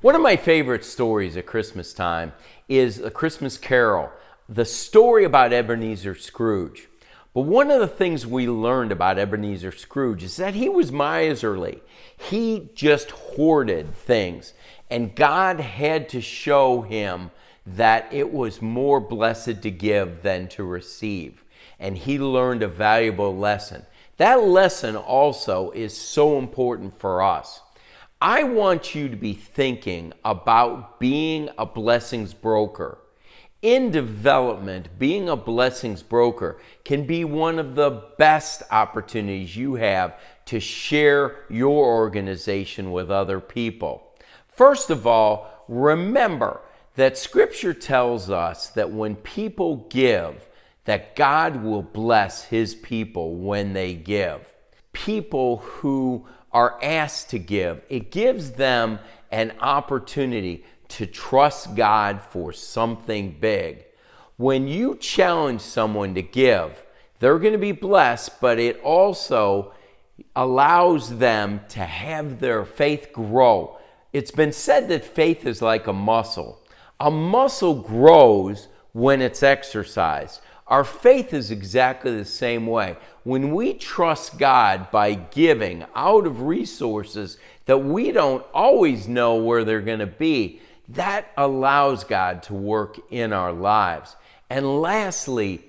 One of my favorite stories at Christmas time is A Christmas Carol, the story about Ebenezer Scrooge. But one of the things we learned about Ebenezer Scrooge is that he was miserly. He just hoarded things. And God had to show him that it was more blessed to give than to receive. And he learned a valuable lesson. That lesson also is so important for us. I want you to be thinking about being a blessings broker. In development, being a blessings broker can be one of the best opportunities you have to share your organization with other people. First of all, remember that Scripture tells us that when people give, that God will bless His people when they give. People who are asked to give, it gives them an opportunity to trust God for something big. When you challenge someone to give, they're going to be blessed, but it also allows them to have their faith grow. It's been said that faith is like a muscle. A muscle grows when it's exercised. Our faith is exactly the same way. When we trust God by giving out of resources that we don't always know where they're going to be, that allows God to work in our lives. And lastly,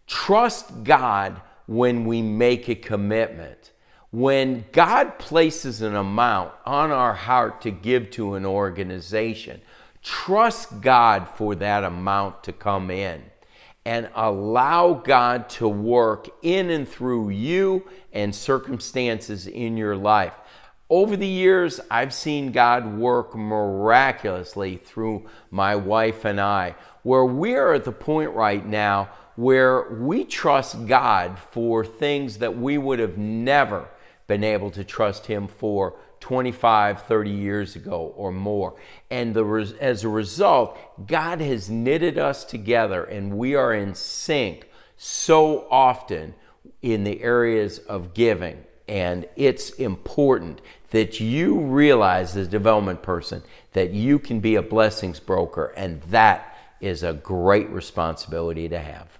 trust God when we make a commitment. When God places an amount on our heart to give to an organization, trust God for that amount to come in. And allow God to work in and through you and circumstances in your life. Over the years, I've seen God work miraculously through my wife and I, where we're at the point right now where we trust God for things that we would have never been able to trust Him for 25, 30 years ago or more. And as a result, God has knitted us together and we are in sync so often in the areas of giving. And it's important that you realize as a development person that you can be a blessings broker, and that is a great responsibility to have.